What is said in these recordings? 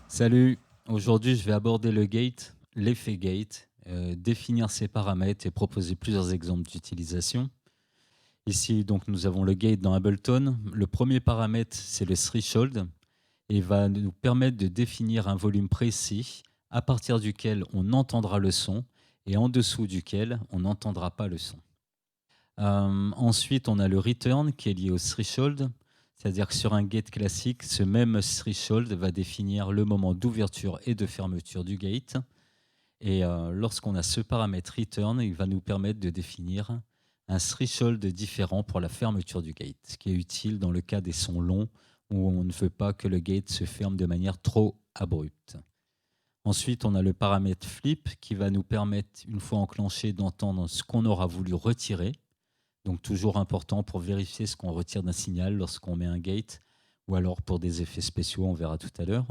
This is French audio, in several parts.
Salut, aujourd'hui je vais aborder le gate, l'effet gate, définir ses paramètres et proposer plusieurs exemples d'utilisation. Ici donc nous avons le gate dans Ableton. Le premier paramètre c'est le threshold et va nous permettre de définir un volume précis à partir duquel on entendra le son et en dessous duquel on n'entendra pas le son. Ensuite on a le return qui est lié au threshold. C'est-à-dire que sur un gate classique, ce même threshold va définir le moment d'ouverture et de fermeture du gate. Et lorsqu'on a ce paramètre return, il va nous permettre de définir un threshold différent pour la fermeture du gate, ce qui est utile dans le cas des sons longs où on ne veut pas que le gate se ferme de manière trop abrupte. Ensuite, on a le paramètre flip qui va nous permettre, une fois enclenché, d'entendre ce qu'on aura voulu retirer. Donc toujours important pour vérifier ce qu'on retire d'un signal lorsqu'on met un gate, ou alors pour des effets spéciaux, on verra tout à l'heure.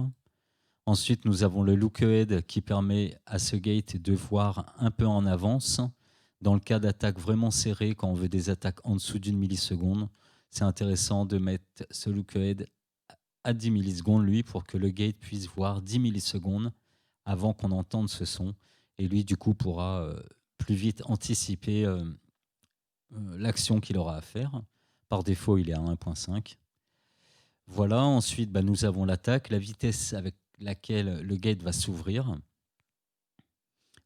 Ensuite, nous avons le look ahead qui permet à ce gate de voir un peu en avance. Dans le cas d'attaques vraiment serrées, quand on veut des attaques en dessous d'une milliseconde, c'est intéressant de mettre ce look ahead à 10 millisecondes, lui, pour que le gate puisse voir 10 millisecondes avant qu'on entende ce son. Et lui, du coup, pourra plus vite anticiper l'action qu'il aura à faire. Par défaut, il est à 1.5. Voilà, ensuite, nous avons l'attaque, la vitesse avec laquelle le gate va s'ouvrir.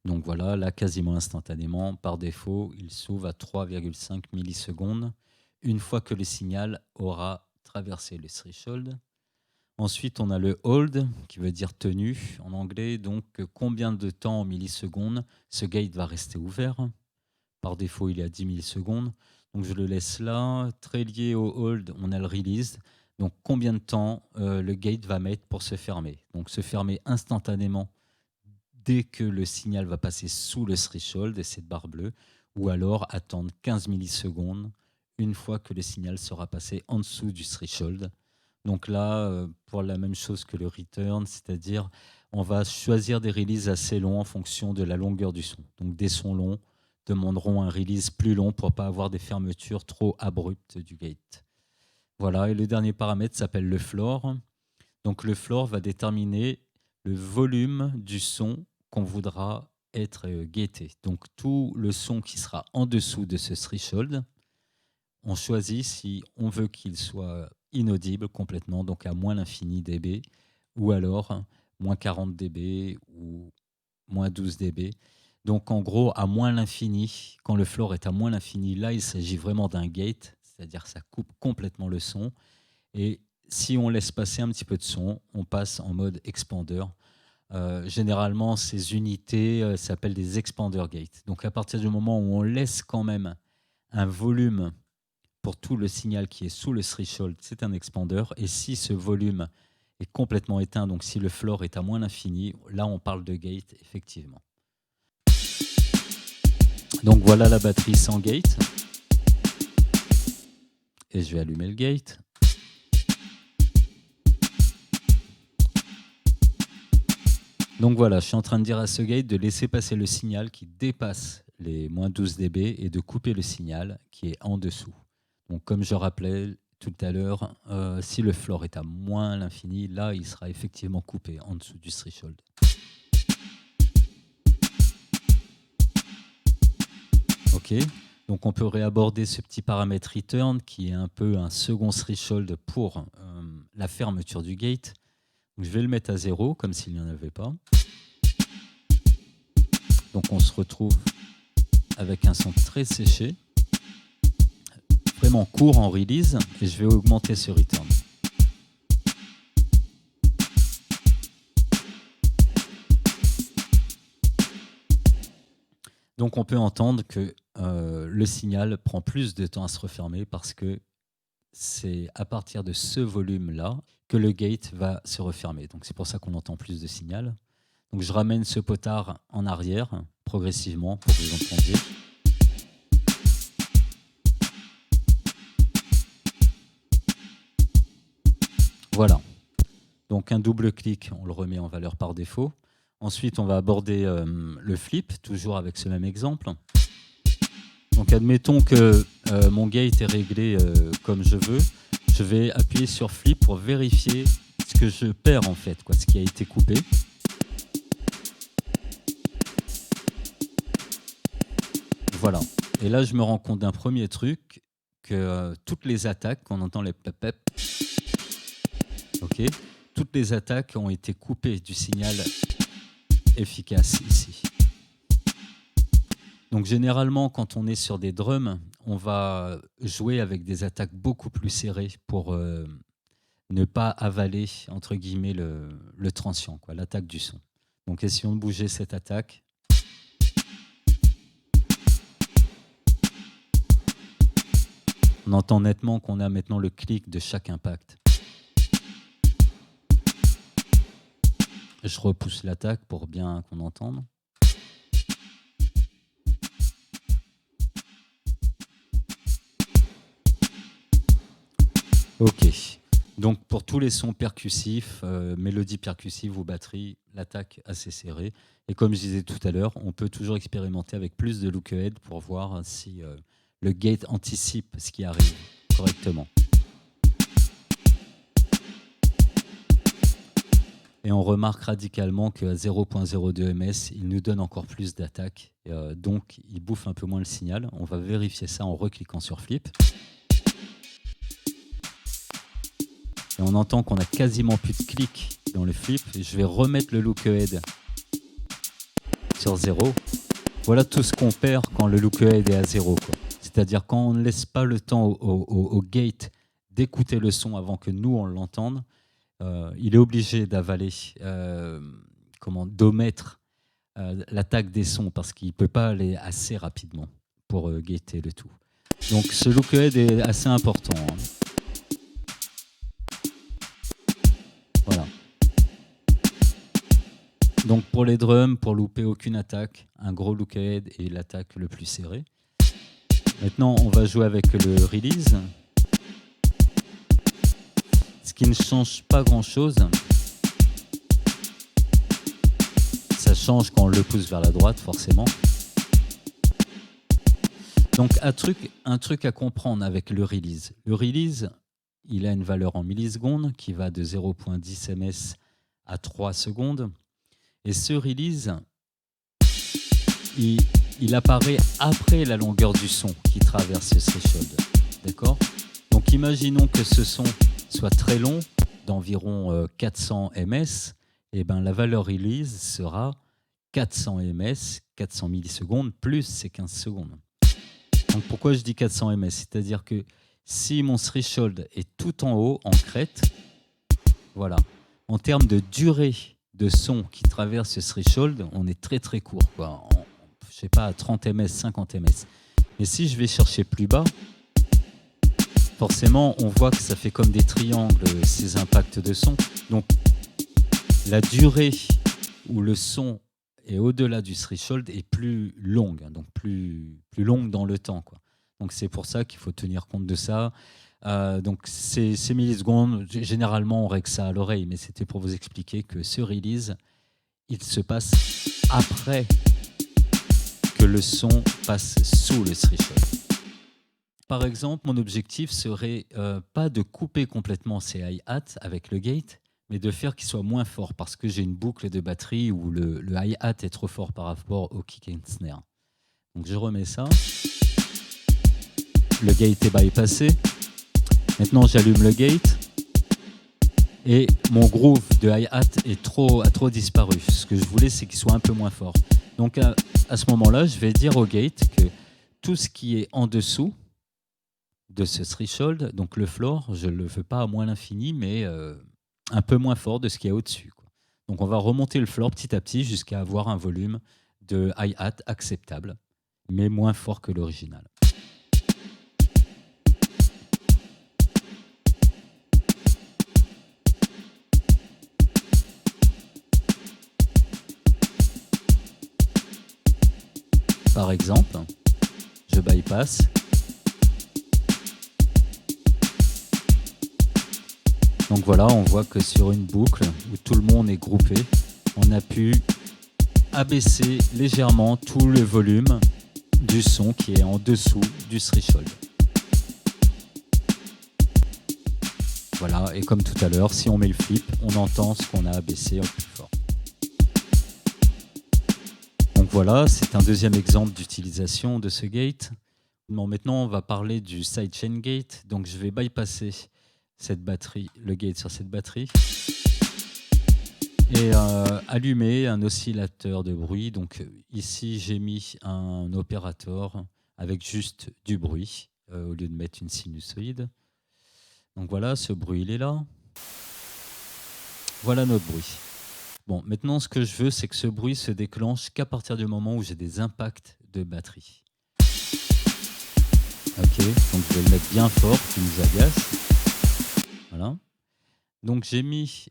Donc voilà, là, quasiment instantanément. Par défaut, il s'ouvre à 3,5 millisecondes, une fois que le signal aura traversé le threshold. Ensuite, on a le hold, qui veut dire tenue en anglais. Donc, combien de temps en millisecondes ce gate va rester ouvert. Par défaut, il est à 10 millisecondes. Donc, je le laisse là. Très lié au hold, on a le release. Donc, combien de temps le gate va mettre pour se fermer. Donc, se fermer instantanément dès que le signal va passer sous le threshold, cette barre bleue, ou alors attendre 15 millisecondes une fois que le signal sera passé en dessous du threshold. Donc là, pour la même chose que le return, c'est-à-dire on va choisir des releases assez longs en fonction de la longueur du son. Donc des sons longs demanderont un release plus long pour ne pas avoir des fermetures trop abruptes du gate. Voilà, et le dernier paramètre s'appelle le floor. Donc le floor va déterminer le volume du son qu'on voudra être gaté. Donc tout le son qui sera en dessous de ce threshold, on choisit si on veut qu'il soit inaudible complètement, donc à moins l'infini dB, ou alors moins 40 dB ou moins 12 dB. Donc en gros, à moins l'infini, quand le floor est à moins l'infini, là il s'agit vraiment d'un gate, c'est-à-dire que ça coupe complètement le son. Et si on laisse passer un petit peu de son, on passe en mode expander. Généralement, ces unités s'appellent des expander gates. Donc à partir du moment où on laisse quand même un volume pour tout le signal qui est sous le threshold, c'est un expander. Et si ce volume est complètement éteint, donc si le floor est à moins l'infini, là on parle de gate, effectivement. Donc voilà la batterie sans gate. Et je vais allumer le gate. Donc voilà, je suis en train de dire à ce gate de laisser passer le signal qui dépasse les moins 12 dB et de couper le signal qui est en dessous. Donc comme je rappelais tout à l'heure, si le floor est à moins l'infini, là il sera effectivement coupé en dessous du threshold. Ok, donc on peut réaborder ce petit paramètre return qui est un peu un second threshold pour la fermeture du gate. Donc je vais le mettre à 0 comme s'il n'y en avait pas. Donc on se retrouve avec un son très séché, vraiment court en release, et je vais augmenter ce return. Donc on peut entendre que le signal prend plus de temps à se refermer parce que c'est à partir de ce volume-là que le gate va se refermer. Donc c'est pour ça qu'on entend plus de signal. Donc je ramène ce potard en arrière progressivement pour que vous entendiez. Voilà. Donc un double clic, on le remet en valeur par défaut. Ensuite, on va aborder le flip, toujours avec ce même exemple. Donc admettons que mon gate est réglé comme je veux. Je vais appuyer sur flip pour vérifier ce que je perds en fait, quoi, ce qui a été coupé. Voilà. Et là, je me rends compte d'un premier truc, que toutes les attaques, qu'on entend les pep, ok, toutes les attaques ont été coupées du signal efficace ici. Donc généralement, quand on est sur des drums, on va jouer avec des attaques beaucoup plus serrées pour ne pas avaler, entre guillemets, le transient, quoi, l'attaque du son. Donc essayons de bouger cette attaque. On entend nettement qu'on a maintenant le clic de chaque impact. Je repousse l'attaque pour bien qu'on entende. Ok. Donc pour tous les sons percussifs, mélodies percussives ou batterie, l'attaque assez serrée. Et comme je disais tout à l'heure, on peut toujours expérimenter avec plus de look-ahead pour voir si le gate anticipe ce qui arrive correctement. Et on remarque radicalement qu'à 0.02 ms, il nous donne encore plus d'attaque. Donc, il bouffe un peu moins le signal. On va vérifier ça en recliquant sur flip. Et on entend qu'on a quasiment plus de clics dans le flip. Et je vais remettre le look-ahead sur 0. Voilà tout ce qu'on perd quand le look-ahead est à 0, quoi. C'est-à-dire quand on ne laisse pas le temps au gate d'écouter le son avant que nous, on l'entende, il est obligé d'avaler, d'omettre l'attaque des sons parce qu'il ne peut pas aller assez rapidement pour gater le tout. Donc ce look-ahead est assez important, hein. Voilà. Donc pour les drums, pour louper aucune attaque, un gros look-ahead est l'attaque le plus serré. Maintenant, on va jouer avec le release. Ce qui ne change pas grand-chose. Ça change quand on le pousse vers la droite, forcément. Donc un truc à comprendre avec le release. Le release, il a une valeur en millisecondes qui va de 0.10 ms à 3 secondes. Et ce release, il apparaît après la longueur du son qui traverse ce threshold. D'accord ? Donc imaginons que ce son soit très long, d'environ 400 ms, et ben la valeur release sera 400 ms, 400 millisecondes, plus ces 15 secondes. Donc pourquoi je dis 400 ms ? C'est-à-dire que si mon threshold est tout en haut, en crête, voilà, en termes de durée de son qui traverse ce threshold, on est très très court, quoi. Je sais pas, à 30 ms, 50 ms. Mais si je vais chercher plus bas, forcément, on voit que ça fait comme des triangles, ces impacts de son. Donc, la durée où le son est au-delà du threshold est plus longue, donc plus longue dans le temps, quoi. Donc, c'est pour ça qu'il faut tenir compte de ça. Donc, ces millisecondes, généralement, on règle ça à l'oreille, mais c'était pour vous expliquer que ce release, il se passe après que le son passe sous le threshold. Par exemple, mon objectif serait pas de couper complètement ces hi-hats avec le gate, mais de faire qu'ils soient moins forts parce que j'ai une boucle de batterie où le hi-hat est trop fort par rapport au kick and snare. Donc je remets ça. Le gate est bypassé. Maintenant j'allume le gate et mon groove de hi-hat a trop disparu. Ce que je voulais, c'est qu'il soit un peu moins fort. Donc à ce moment-là, je vais dire au gate que tout ce qui est en dessous de ce threshold, donc le floor, je ne le veux pas à moins l'infini, mais un peu moins fort de ce qu'il y a au-dessus, quoi. Donc on va remonter le floor petit à petit jusqu'à avoir un volume de hi-hat acceptable, mais moins fort que l'original. Par exemple, je bypass. Donc voilà, on voit que sur une boucle où tout le monde est groupé, on a pu abaisser légèrement tout le volume du son qui est en dessous du threshold. Voilà, et comme tout à l'heure, si on met le flip, on entend ce qu'on a abaissé en plus fort. Donc voilà, c'est un deuxième exemple d'utilisation de ce gate. Bon, maintenant, on va parler du sidechain gate. Donc je vais bypasser cette batterie, le gate sur cette batterie, et allumer un oscillateur de bruit. Donc ici, j'ai mis un opérateur avec juste du bruit, au lieu de mettre une sinusoïde. Donc voilà, ce bruit, il est là. Voilà notre bruit. Bon, maintenant, ce que je veux, c'est que ce bruit se déclenche qu'à partir du moment où j'ai des impacts de batterie. Ok, donc je vais le mettre bien fort, qui nous agace. Voilà. Donc j'ai mis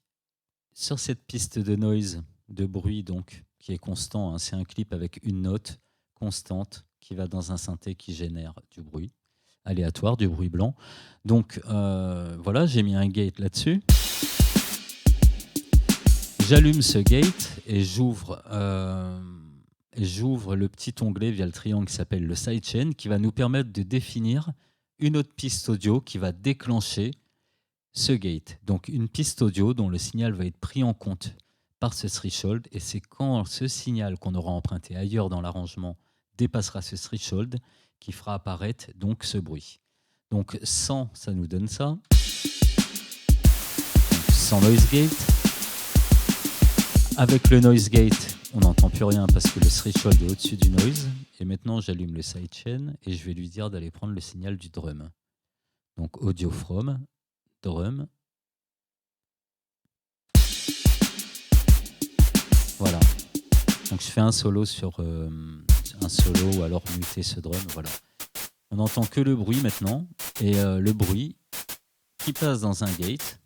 sur cette piste de noise, de bruit, donc, qui est constant, hein, c'est un clip avec une note constante qui va dans un synthé qui génère du bruit aléatoire, du bruit blanc. Donc voilà, j'ai mis un gate là-dessus. J'allume ce gate et j'ouvre le petit onglet via le triangle qui s'appelle le sidechain, qui va nous permettre de définir une autre piste audio qui va déclencher ce gate. Donc une piste audio dont le signal va être pris en compte par ce threshold, et c'est quand ce signal qu'on aura emprunté ailleurs dans l'arrangement dépassera ce threshold qui fera apparaître donc ce bruit. Donc 100, ça nous donne ça. Donc, sans noise gate. Avec le noise gate, on n'entend plus rien parce que le threshold est au-dessus du noise. Et maintenant, j'allume le sidechain et je vais lui dire d'aller prendre le signal du drum. Donc audio from, drum. Voilà. Donc je fais un solo sur un solo ou alors muter ce drum. Voilà. On n'entend que le bruit maintenant, et le bruit qui passe dans un gate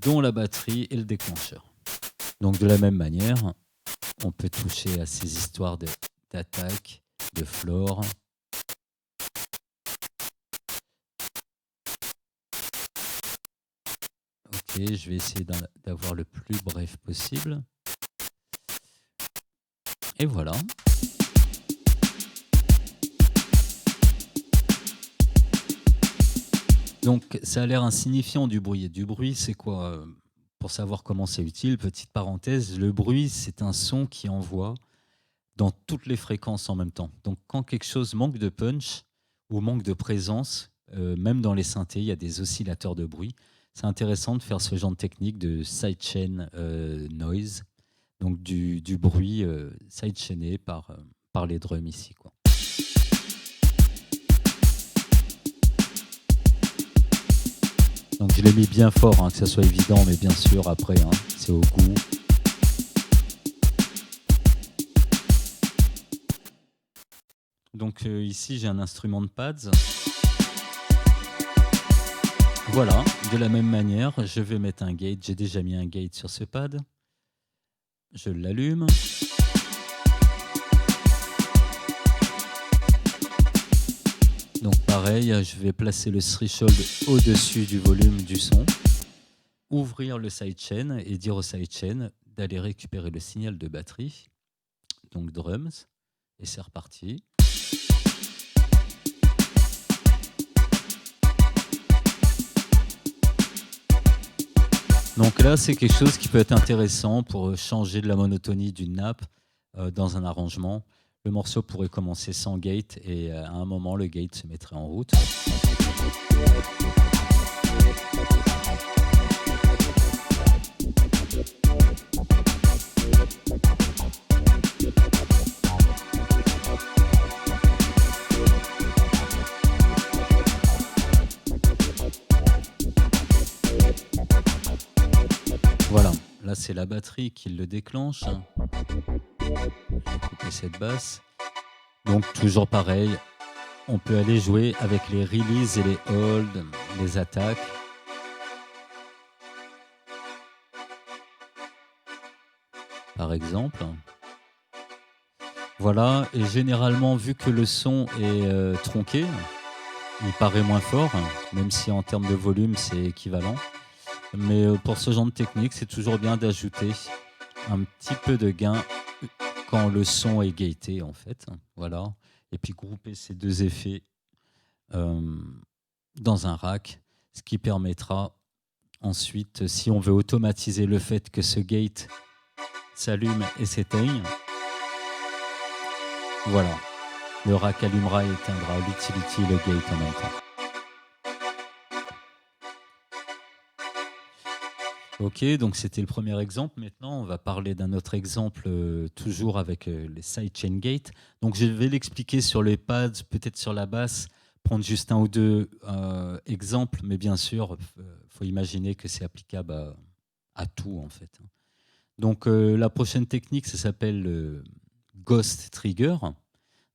dont la batterie est le déclencheur. Donc de la même manière, on peut toucher à ces histoires d'attaque, de floor. Ok, je vais essayer d'avoir le plus bref possible. Et voilà. Donc ça a l'air insignifiant du bruit. Du bruit, c'est quoi? Pour savoir comment c'est utile, petite parenthèse, le bruit, c'est un son qui envoie dans toutes les fréquences en même temps. Donc quand quelque chose manque de punch ou manque de présence, même dans les synthés, il y a des oscillateurs de bruit. C'est intéressant de faire ce genre de technique de sidechain noise, donc du bruit sidechainé par les drums ici, quoi. Donc je l'ai mis bien fort, hein, que ça soit évident, mais bien sûr après, hein, c'est au goût. Donc ici j'ai un instrument de pads. Voilà, de la même manière, je vais mettre un gate. J'ai déjà mis un gate sur ce pad. Je l'allume. Donc pareil, je vais placer le threshold au-dessus du volume du son, ouvrir le sidechain et dire au sidechain d'aller récupérer le signal de batterie, donc drums, et c'est reparti. Donc là, c'est quelque chose qui peut être intéressant pour changer de la monotonie d'une nappe dans un arrangement. Le morceau pourrait commencer sans gate et à un moment, le gate se mettrait en route. Voilà, là c'est la batterie qui le déclenche. Couper cette basse. Donc toujours pareil, on peut aller jouer avec les releases et les holds, les attaques. Par exemple. Voilà, et généralement vu que le son est tronqué, il paraît moins fort, même si en termes de volume c'est équivalent. Mais pour ce genre de technique, c'est toujours bien d'ajouter un petit peu de gain quand le son est gaté, en fait. Voilà. Et puis grouper ces deux effets dans un rack, ce qui permettra ensuite, si on veut automatiser le fait que ce gate s'allume et s'éteigne, voilà, le rack allumera et éteindra l'utility et le gate en même temps. Ok, donc c'était le premier exemple. Maintenant, on va parler d'un autre exemple, toujours avec les sidechain gates. Donc je vais l'expliquer sur les pads, peut-être sur la basse, prendre juste un ou deux exemples, mais bien sûr, faut imaginer que c'est applicable à tout en fait. Donc la prochaine technique, ça s'appelle Ghost Trigger.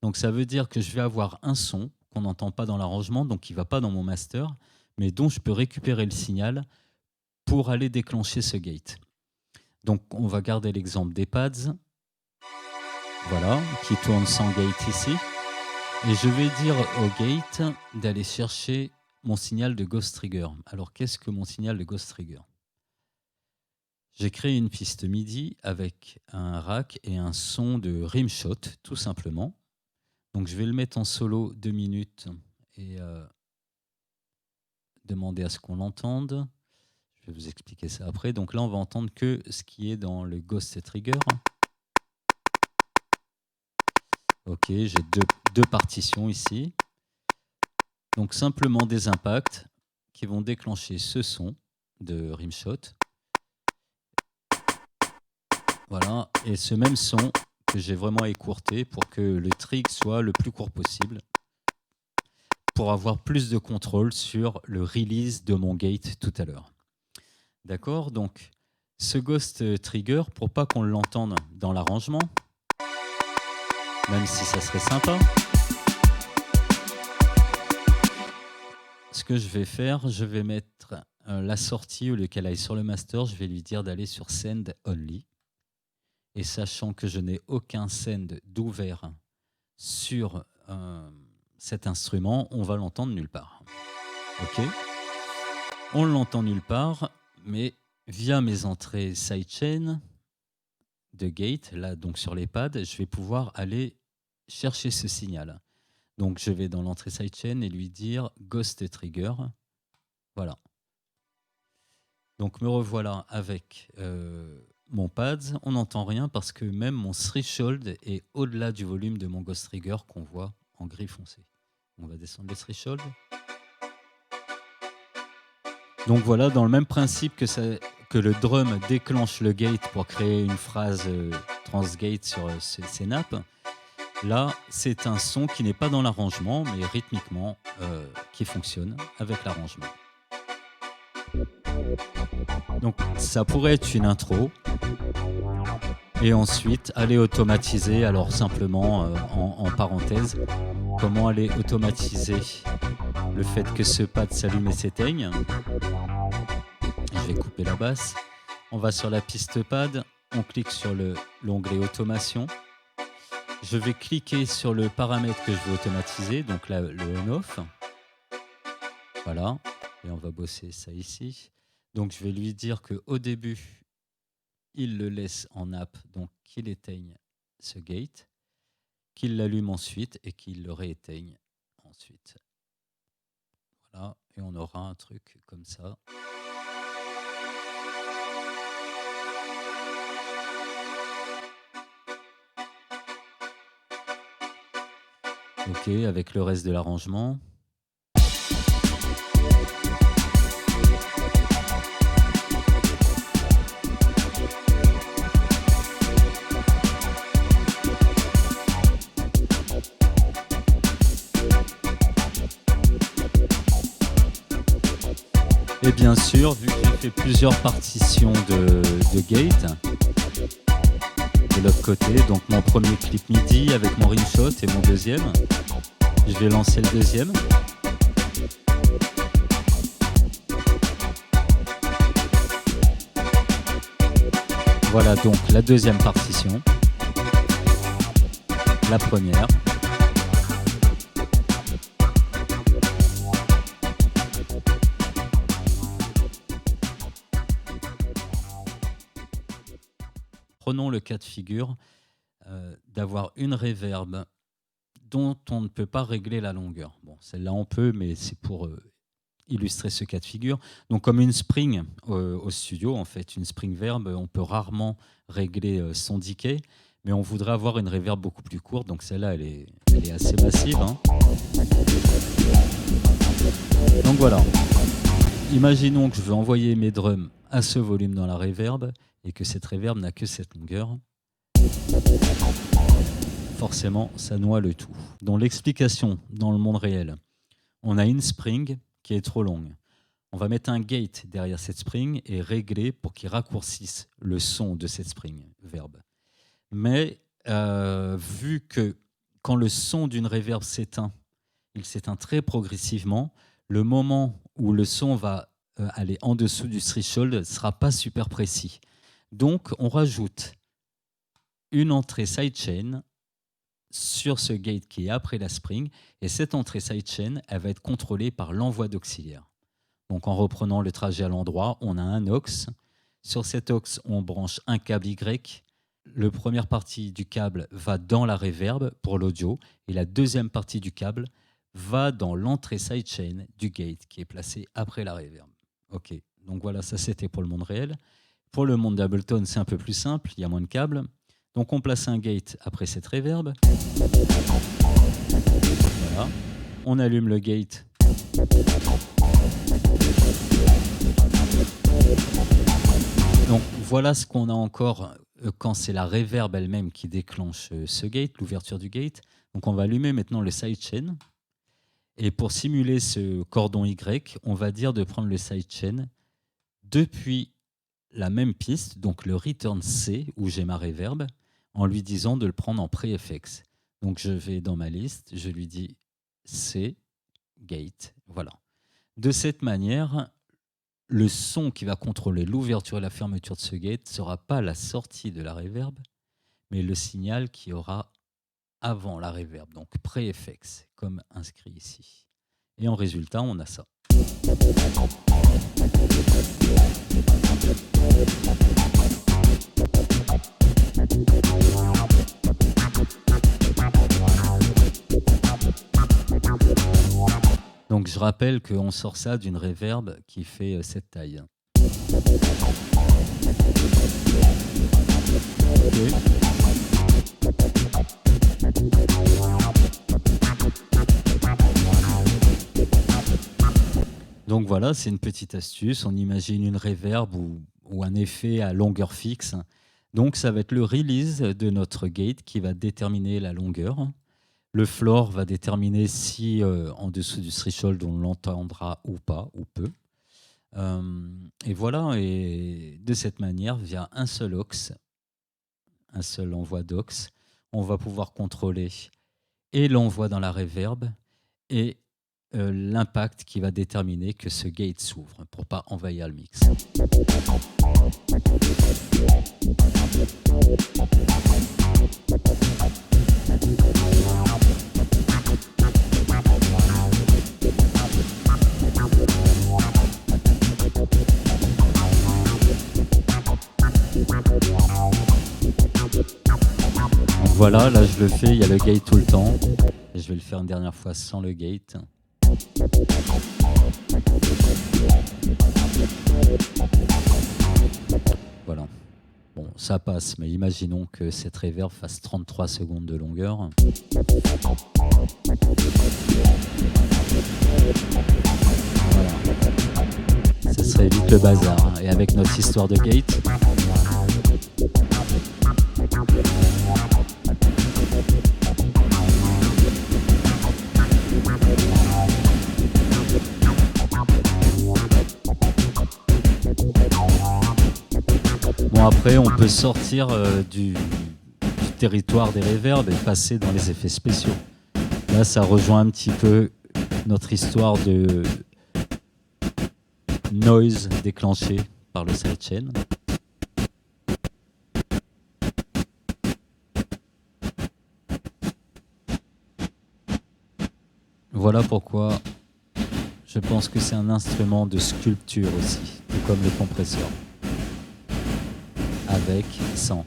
Donc ça veut dire que je vais avoir un son qu'on n'entend pas dans l'arrangement, donc qui ne va pas dans mon master, mais dont je peux récupérer le signal pour aller déclencher ce gate. Donc on va garder l'exemple des pads, voilà, qui tourne sans gate ici. Et je vais dire au gate d'aller chercher mon signal de Ghost Trigger. Alors qu'est-ce que mon signal de Ghost Trigger ? J'ai créé une piste MIDI avec un rack et un son de rimshot, tout simplement. Donc je vais le mettre en solo 2 minutes et demander à ce qu'on l'entende. Je vais vous expliquer ça après. Donc là, on va entendre que ce qui est dans le Ghost Trigger. Ok, j'ai deux partitions ici. Donc simplement des impacts qui vont déclencher ce son de rimshot. Voilà, et ce même son que j'ai vraiment écourté pour que le trig soit le plus court possible, pour avoir plus de contrôle sur le release de mon gate tout à l'heure. D'accord, donc ce Ghost Trigger, pour pas qu'on l'entende dans l'arrangement, même si ça serait sympa, ce que je vais faire, je vais mettre la sortie, au lieu qu'elle aille sur le master, je vais lui dire d'aller sur Send Only. Et sachant que je n'ai aucun send d'ouvert sur cet instrument, on va l'entendre nulle part. Ok ? On l'entend nulle part, mais via mes entrées sidechain de gate, là donc sur les pads, je vais pouvoir aller chercher ce signal. Donc je vais dans l'entrée sidechain et lui dire Ghost Trigger. Voilà. Donc me revoilà avec mon pads. On n'entend rien parce que même mon threshold est au-delà du volume de mon Ghost Trigger qu'on voit en gris foncé. On va descendre le threshold. Donc voilà, dans le même principe que le drum déclenche le gate pour créer une phrase transgate sur ces nappes, là, c'est un son qui n'est pas dans l'arrangement, mais rythmiquement qui fonctionne avec l'arrangement. Donc ça pourrait être une intro et ensuite aller automatiser, alors simplement en parenthèse, comment aller automatiser le fait que ce pad s'allume et s'éteigne. Je vais couper la basse. On va sur la piste pad, on clique sur l'onglet automation. Je vais cliquer sur le paramètre que je veux automatiser, donc là, le on-off. Voilà, et on va bosser ça ici. Donc je vais lui dire qu'au début, il le laisse en app, donc qu'il éteigne ce gate, qu'il l'allume ensuite et qu'il le rééteigne ensuite. Voilà, et on aura un truc comme ça. Ok, avec le reste de l'arrangement. Et bien sûr, vu que j'ai fait plusieurs partitions de gate, de l'autre côté, donc mon premier clip MIDI avec mon rimshot et mon deuxième, je vais lancer le deuxième. Voilà donc la deuxième partition, la première. Prenons le cas de figure d'avoir une reverb dont on ne peut pas régler la longueur. Bon, celle-là on peut, mais c'est pour illustrer ce cas de figure. Donc comme une spring au studio, en fait, une spring verb, on peut rarement régler son decay, mais on voudrait avoir une reverb beaucoup plus courte. Donc celle-là, elle est assez massive, hein. Donc voilà. Imaginons que je veux envoyer mes drums à ce volume dans la reverb et que cette reverb n'a que cette longueur. Forcément, ça noie le tout. Dans l'explication dans le monde réel, on a une spring qui est trop longue. On va mettre un gate derrière cette spring et régler pour qu'il raccourcisse le son de cette spring verb. Mais vu que quand le son d'une reverb s'éteint, il s'éteint très progressivement, le moment où le son va aller en dessous du threshold ne sera pas super précis. Donc, on rajoute une entrée sidechain sur ce gate qui est après la spring, et cette entrée sidechain, elle va être contrôlée par l'envoi d'auxiliaire. Donc, en reprenant le trajet à l'endroit, on a un aux. Sur cet aux, on branche un câble Y. La première partie du câble va dans la reverb pour l'audio, et la deuxième partie du câble va dans l'entrée sidechain du gate qui est placé après la reverb. Ok, donc voilà, ça c'était pour le monde réel. Pour le monde d'Ableton, c'est un peu plus simple, il y a moins de câbles. Donc on place un gate après cette reverb. Voilà. On allume le gate. Donc voilà ce qu'on a encore quand c'est la reverb elle-même qui déclenche ce gate, l'ouverture du gate. Donc on va allumer maintenant le sidechain. Et pour simuler ce cordon Y, on va dire de prendre le sidechain depuis la même piste, donc le return C, où j'ai ma reverb, en lui disant de le prendre en pré-FX. Donc je vais dans ma liste, je lui dis C, gate, voilà. De cette manière, le son qui va contrôler l'ouverture et la fermeture de ce gate ne sera pas la sortie de la reverb, mais le signal qui aura avant la reverb, donc pré-FX, comme inscrit ici. Et en résultat, on a ça. Donc je rappelle qu'on sort ça d'une reverb qui fait cette taille. Okay. Donc voilà, c'est une petite astuce. On imagine une reverb ou un effet à longueur fixe. Donc ça va être le release de notre gate qui va déterminer la longueur. Le floor va déterminer si en dessous du threshold on l'entendra ou pas, ou peu. Et voilà, et de cette manière, via un seul aux, un seul envoi d'aux, on va pouvoir contrôler et l'envoi dans la reverb et l'impact qui va déterminer que ce gate s'ouvre pour ne pas envahir le mix. Voilà, là je le fais, il y a le gate tout le temps. Et je vais le faire une dernière fois sans le gate. Voilà. Bon, ça passe, mais imaginons que cette reverb fasse 33 secondes de longueur. Voilà. Ce serait vite le bazar. Et avec notre histoire de gate... Bon, après, on peut sortir du territoire des reverbs et passer dans les effets spéciaux. Là, ça rejoint un petit peu notre histoire de noise déclenché par le sidechain. Voilà pourquoi je pense que c'est un instrument de sculpture aussi, tout comme le compresseur. Avec, sans.